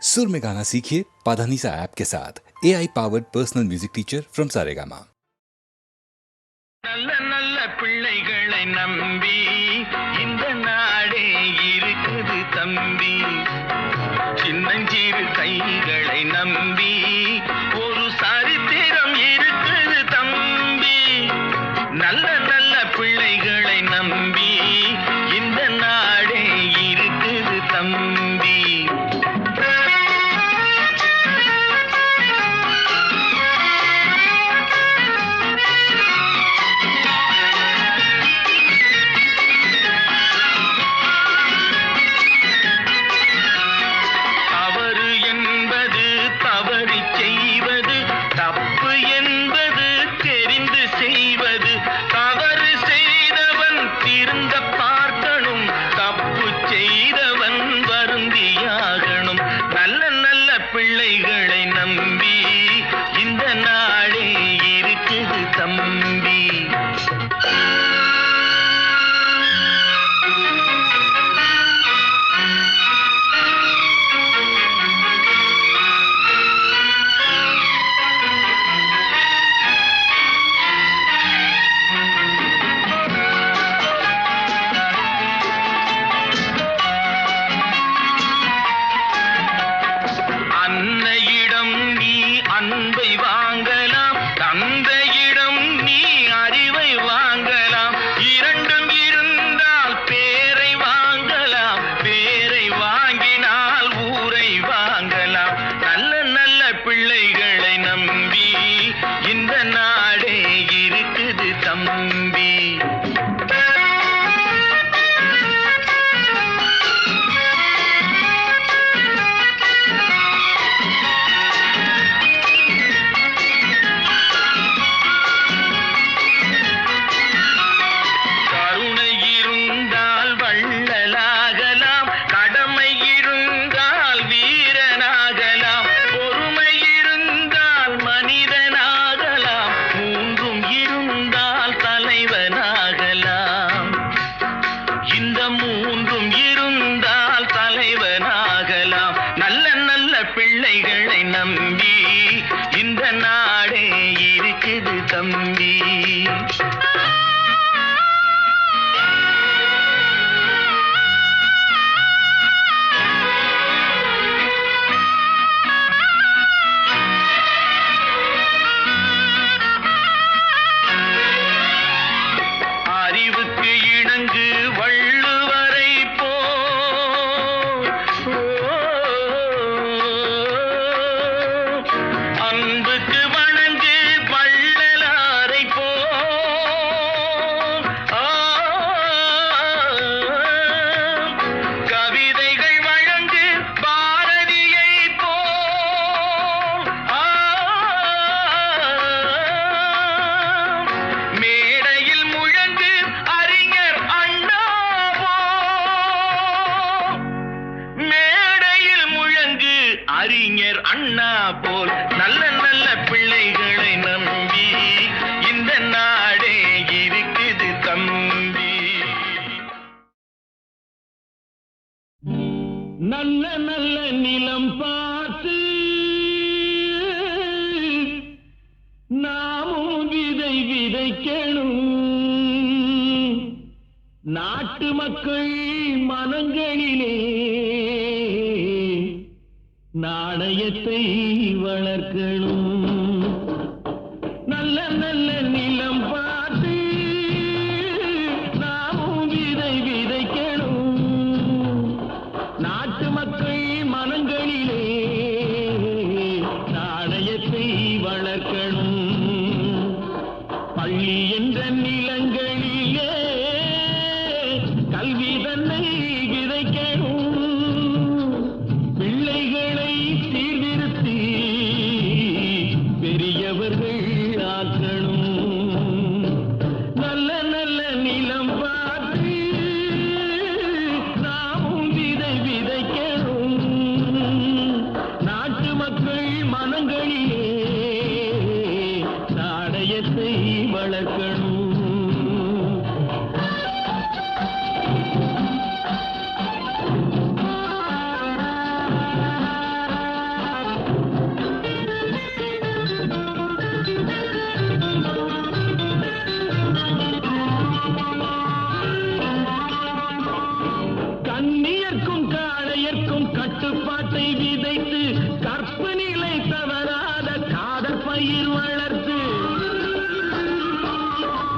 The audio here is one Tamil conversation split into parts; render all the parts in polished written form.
सुर में गाना सीखिए पाधानीसा ऐप के साथ AI powered personal music teacher from Saregama. நல்ல நல்ல பிள்ளைகளை நம்பி இந்த நாடே இருக்குது தம்பி. சின்னஞ்சிறு கைகளை நம்பி ஒரு சரித்திரம் இருக்குது தம்பி. நல்ல நல்ல பிள்ளைகளை நம்பி இந்த நாடே இருக்குது தம்பி. பிள்ளைகளை நம்பி இந்த நாடே இருக்குது தம்பி. அன்னையிடம் நீ அன்பை வாங்கலாம், தந்தையிடம் நீ அறிவை வாங்கலாம். இரண்டும் இருந்தால் பேரை வாங்கலாம், பேரை வாங்கினால் ஊரை வாங்கலாம். நல்ல நல்ல பிள்ளைகளை நம்பி இந்த நாடே இருக்குது தம்பி. நல்ல நல்ல பிள்ளைகளை நம்பி இந்த நாடே இருக்குது தம்பி. அறிவுக்கு இணங்கு வள்ளுவரை அன்புக்கு வணங்கு வள்ளலாரை கவிதைகள் வழங்கு பாரதியை மேடையில் முழங்கு அறிஞர் அண்ணா மேடையில் முழங்கு அறிஞர் அண்ணா போல். நல்ல நல்ல பிள்ளைகளை நம்பி இந்த நாடே இருக்குது தம்பி. நல்ல நல்ல நிலம் பார்த்து நாமும் விதை விதைக்கணும். நாட்டு மக்கள் மனங்களிலே நாணயத்தை வளர்க்கணும். நல்ல நல்ல நிலம் பார்த்து நாமும் விதை விதைக்கணும். நாட்டு மக்கள் மனங்களிலே நாணயத்தை வளர்க்கணும். பள்ளி என்ற நிலங்களிலே கல்வி தன்னை விதைக்கணும். பிள்ளைகளை சீர்திருத்தி பெரியவர்கள் ஆக்கணும். நல்ல நல்ல நிலம் பார்த்து நாமும் விதை விதைக்கணும். நாட்டு மக்கள் மனங்களிலே நாணயத்தை வளர்க்கணும். கட்டுப்பாட்டை விதைத்து கற்பு நிலை தவறாத காதல் பயிர் வளர்த்து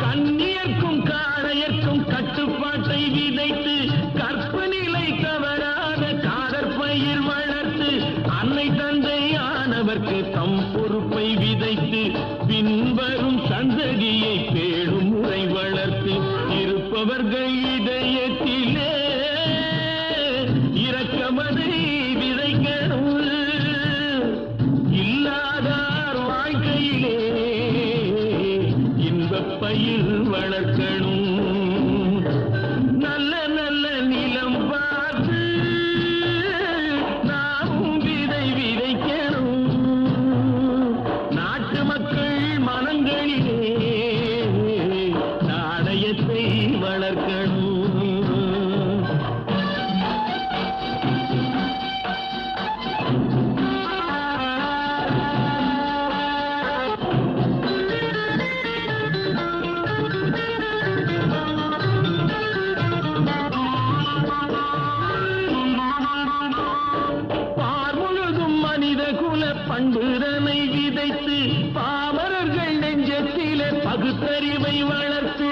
கண்ணியர்க்கும் காளையர்க்கும் கட்டுப்பாட்டை விதைத்து கற்பு நிலை தவறாத காதல் பயிர் வளர்த்து அன்னை தந்தையானவர்க்கு தம் பொறுப்பை விதைத்து பின்வரும் சந்ததியை பேடும் முறை வளர்த்து இருப்பவர்கள் இதயத்திலே இரக்கமதை விதைக்கணும் இல்லாதார் வாழ்க்கையிலே இன்பப் பயிர் வளர்க்கணும் நல்ல நல்ல நிலம் பார்த்து நாமும் விதை விதைக்கணும் நாட்டு மக்கள் மனங்களிலே நாணயத்தை வளர்க்கணும் பார்முழுதும் மனித குல பண்புதனை விதைத்து பாமரர்கள் நெஞ்சத்திலே பகுத்தறிவை வளர்த்து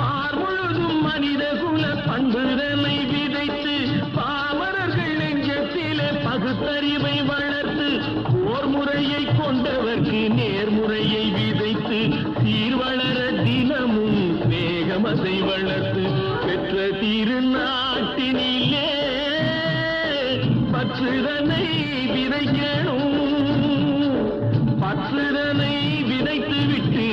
பார்முழுதும் மனித குல பண்புதனை விதைத்து பாமரர்கள் நெஞ்சத்திலே பகுத்தறிவை வளர்த்து போர் முறையை கொண்டவர்க்கு நேர்முறையை விதைத்து சீர் வளர தினமும் வேகமதை வளர்த்து பெற்ற திருநாட்டினிலே பற்றுதனை விதைக்கணும் பற்றுதனை விதைத்து விட்டு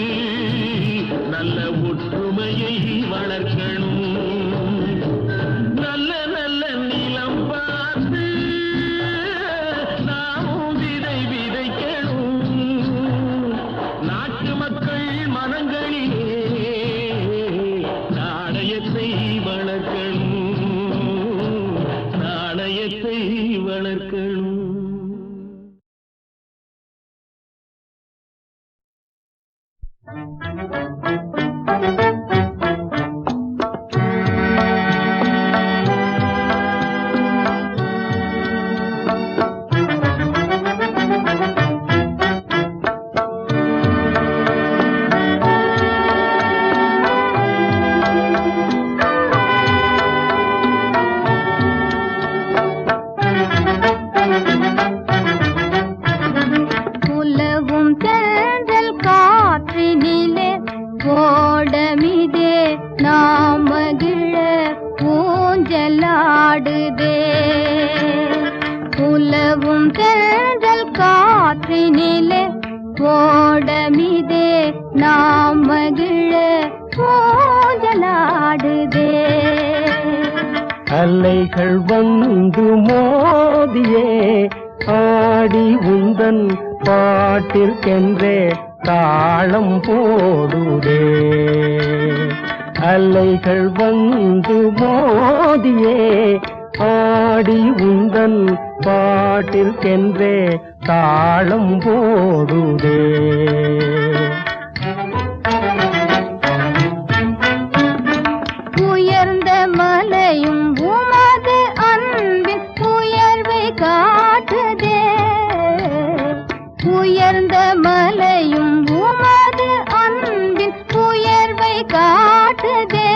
நல்ல ஒற்றுமையை வளர்க்கணும் நல்ல நல்ல நிலம் பார்த்து நாமும் விதை விதைக்கணும் நாட்டு மக்கள் மனங்களிலே நாணயத்தை வளர்க்கணும் நாணயத்தை வளர்க்கணும் உலவும் தென்றல் காற்றினிலே ஓடமிதே நாம் மகிழ ஊஞ்சலாடுதே உலவும் தென்றல் காற்றினிலே ஓடமிதே நாம் மகிழ ஊஞ்சலாடுதே அலைகள் வந்து மோதியே ஆடி உந்தன் பாட்டிற்கென்றே தாளம் போடுதே அலைகள் வந்து மோதியே ஆடி உந்தன் பாட்டிற்கென்றே தாளம் போடுதே உயர்ந்த மலையும் உமது அன்பின் உயர்வை காட்டுதே உயர்ந்த மலையும் உமது அன்பின் உயர்வை காட்டுதே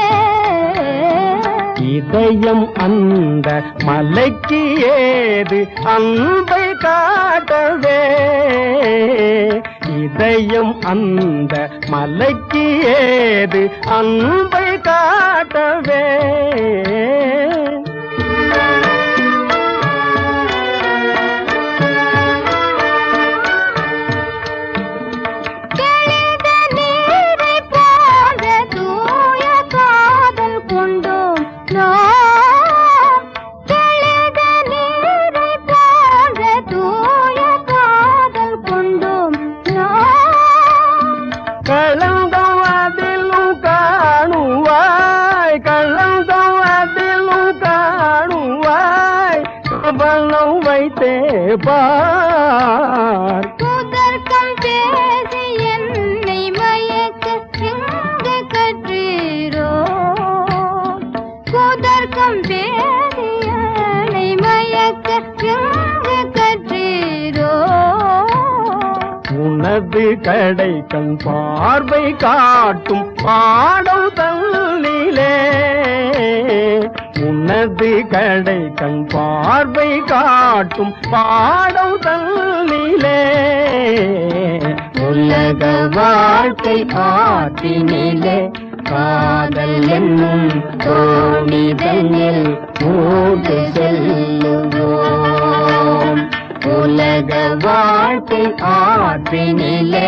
இதயம் அந்த மலைக்கு ஏது அன்பை காட்டவே இதயம் அந்த மலைக்கு ஏது அன்பை காட்டவே தெளிந்த நீரைப் போன்ற தூய காதல் கொண்டோம் நாம். தெளிந்த நீரைப் போன்ற தூய காதல் கொண்டோம் நாம். கலந்தம் அதிலும் காணுவாய் கலந்தம் அதிலும் காணுவாய் பலம் வைத்தே பார் புதர்க்கம் பேசி என்னை மயக்க எங்கு கற்றீரோ புதர்க்கம் பேசி மயக்க எங்கு கற்றீரோ? உனது கடை கண் பார்வை காட்டும் பாடம் தன்னிலே, உனது கடை கண் பார்வை காட்டும் பாடம் தன்னிலே, உலக வாழ்க்கை ஆற்றினிலே காதல் என்னும் தோணிதனில் மூடு செல்லுவோம். உலக வாழ்க்கை ஆற்றினிலே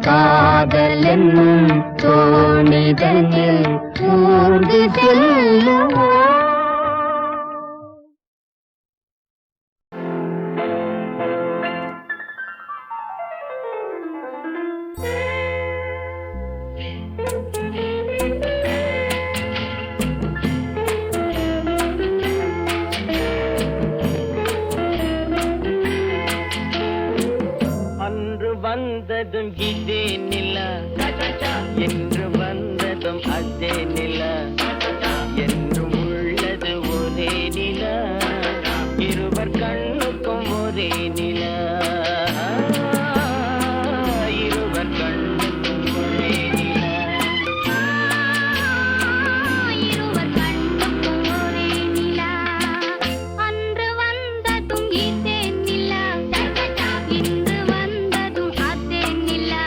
காதல் என்னும் தோணிதனில் மூடு செல்லுவோம். வந்ததும் இதே நிலா, என்று வந்ததும் அதே நிலா, என்றும் உள்ளது ஒரே நிலா, இருவர் கண்ணுக்கும் ஒரே நிலா, இருவர் கண்ணுக்கும் ஒரே நிலா, இருவர் கண்ணுக்கும் ஒரே நிலா. அன்று வந்ததும் இதே நிலா, இன்று வந்ததும் அதே நிலா,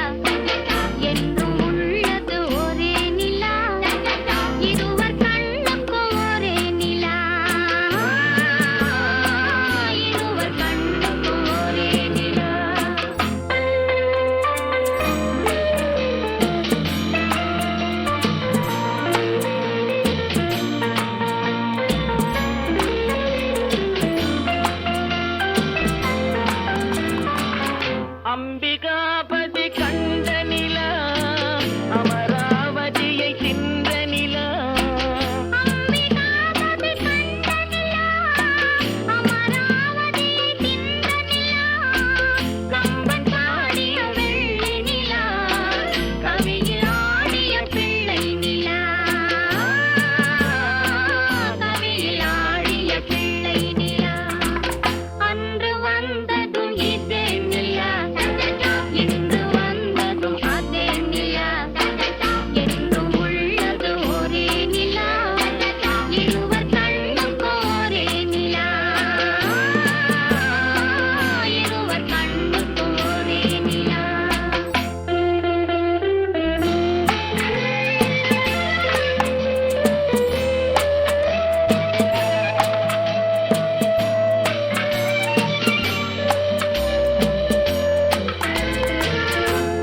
என்றும் உள்ளது ஒரே நிலா, இருவர் கண்ணுக்கும் ஒரே நிலா, இருவர் கண்ணுக்கும் ஒரே நிலா. அம்பிகாபதி கண்ட நிலா, அமராவதியை தின்ற நிலா, அம்பிகாபதி கண்ட நிலா, அமராவதியை தின்ற நிலா, கம்பன் பாடிய வெள்ளி நிலா, கவியில் ஆடிய பிள்ளை நிலா, கவியில் ஆடிய பிள்ளை நிலா. அன்று வந்ததும் இதே நிலா, இன்று வந்ததும் அதே நிலா, என்றும் உள்ளது ஒரே நிலா, இருவர் கண்ணுக்கும் ஒரே நிலா, இருவர் கண்ணுக்கும் ஒரே நிலா.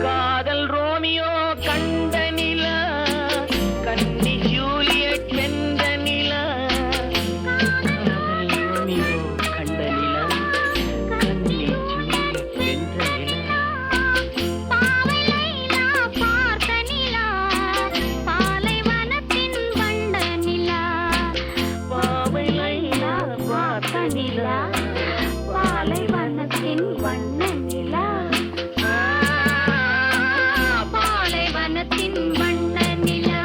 காதல் ரோமியோ கண்ட நிலா, கன்னி ஜூலியட் வென்ற நிலா, காதல் ரோமியோ கண்ட நிலா, கன்னி ஜூலியட் வென்ற நிலா, பாவை லைலா பார்த்த நிலா, பாலைவனத்தின் வண்ட நிலா, பாவை லைலா பார்த்த நிலா, பாலைவனத்தின் வண்ண நிலா, பாலைவனத்தின் வண்ண நிலா.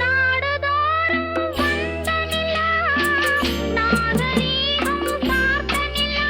நாடுதோறும் வந்த நிலா, நாகரீகம் பார்த்த நிலா,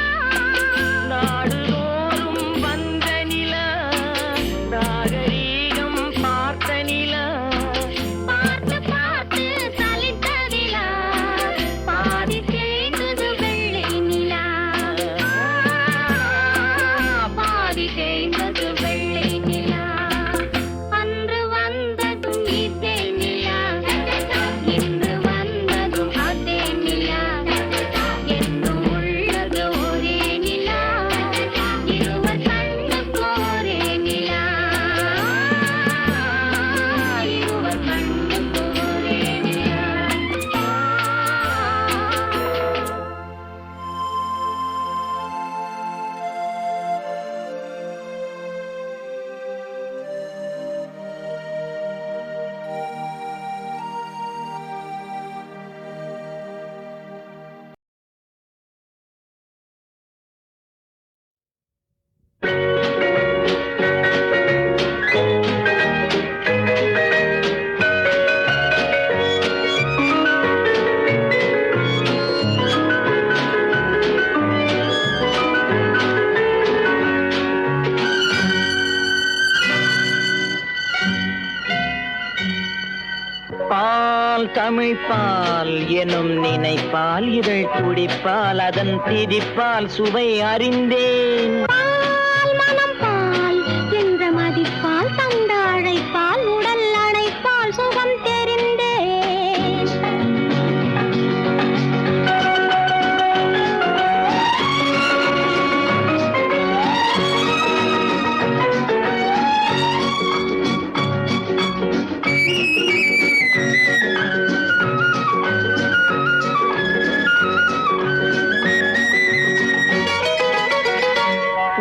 தமிழ் பால் எனும் நினைப்பால் இதழ் துடிப்பால் அதன் திதிப்பால் சுவை அறிந்தேன். பால் மனம் பால் என்ற மதிப்பால் தந்த அழைப்பால் உடல் அணைப்பால் சுகம் தெரிந்தேன்.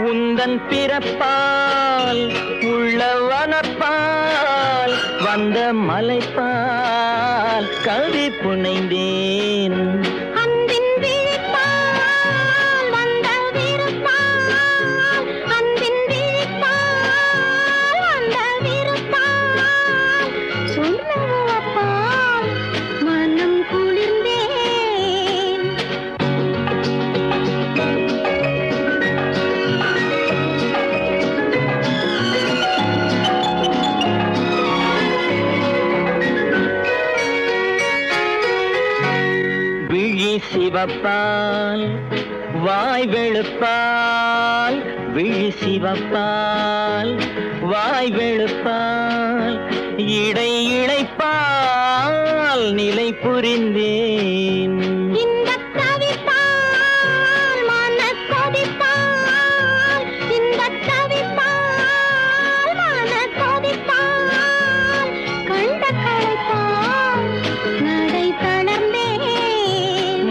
உந்தன் பிறப்பால் உள்ளவனப்பால் வந்த மலைப்பால் கவி புனைந்தேன். அன்பின் விழிப்பால் வந்த விருப்பால் அன்பின் விழிப்பால் வந்த விருப்பால் சொல்லப்பால் மனம் குளிர்ந்தேன். விழி சிவப்பால் வாய் வெளுப்பால் விழி சிவப்பால் வாய் வெளுப்பால் இடை இழைப்பால் நிலை புரிந்தேன். இன்பத் தவிப்பால் மனக் கொதிப்பால் இன்பத் தவிப்பால் மனக் கொதிப்பால் கண்ட களைப்பால் நடை தளர்ந்தேன்.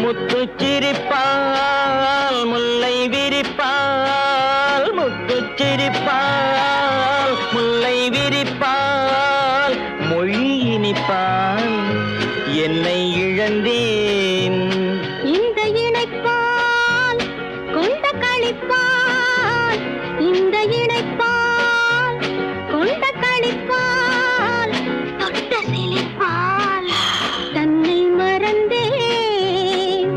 முத்துச் சிரிப்பால் முல்லை விரிப்பால் முத்துச் சிரிப்பால் முல்லை விரிப்பால் மொழி இனிப்பால் என்னை இழந்தேன். இந்த இணைப்பால் கொண்ட களிப்பால் இந்த இணைப்பால் கொண்ட களிப்பால் தொட்ட சிலிப்பால் தன்னை மறந்தேன்.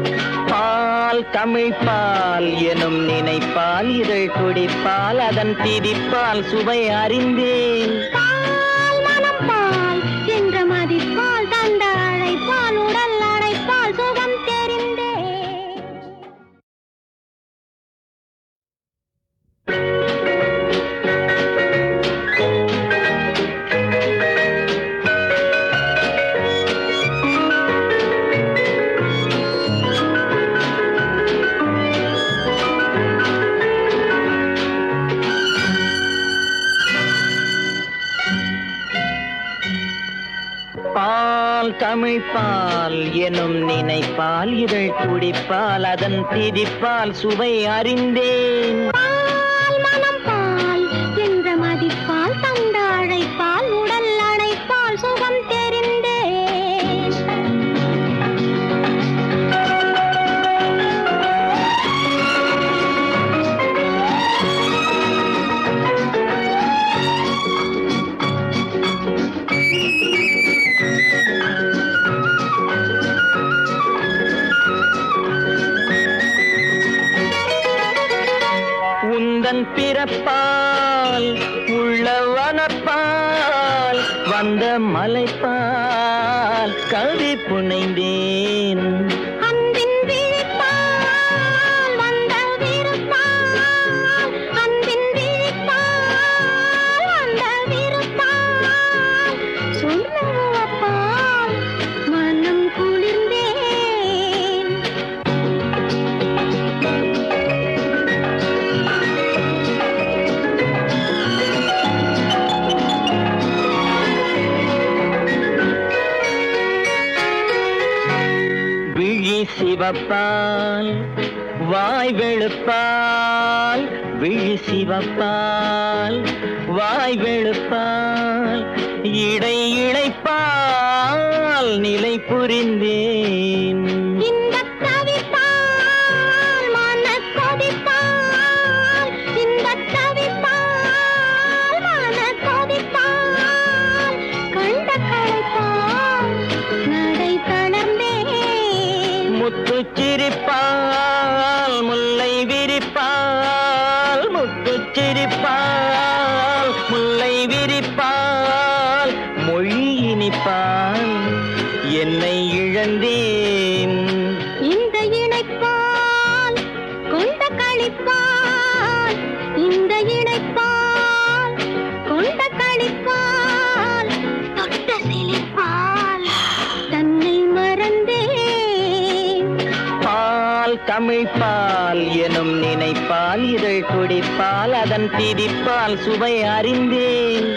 பால் தமிழ் பால் எனும் நினைப்பால் இதழ் துடிப்பால் அதன் திதிப்பால் சுவை அறிந்தேன். பால் மனம் பால் என்ற மதிப்பால் தந்த அழைப்பால் உடல் அணைப்பால் சுகம் தெரிந்தேன். பால் தமிழ் பால் எனும் நினைப்பால் இதழ் துடிப்பால் அதன் திதிப்பால் சுவை அறிந்தேன். பால் மனம் பால் என்ற மதிப்பால் தந்த அழைப்பால் உடல் அணைப்பால் சுகம் தெரிந்தேன். உந்தன் பிறப்பால் உள்ளவனப்பால் வந்த மலைப்பால் கவி புனைந்தேன். அன்பின் விழிப்பால் வந்த விருப்பால் அன்பின் விழிப்பால் வந்த விருப்பால் சொல்லப்பால் மனம் குளிர்ந்தேன். விழி சிவப்பால் வாய் வெளுப்பால் விழி சிவப்பால் வாய் வெளுப்பால் இடை இழைப்பால் நிலை புரிந்தேன். இன்பத் தவிப்பால் மனக் கொதிப்பால் இன்பத் தவிப்பால் மனக் கொதிப்பால் கண்ட களைப்பால் நடை தளர்ந்தேன். முத்துச் சிரிப்பால் முல்லை விரிப்பால் முத்துச் சிரிப்பால் முல்லை விரிப்பால் மொழி இனிப்பால் என்னை பால் எனும் நினைப்பால் இதழ் துடிப்பால் அதன் திதிப்பால் சுவை அறிந்தேன்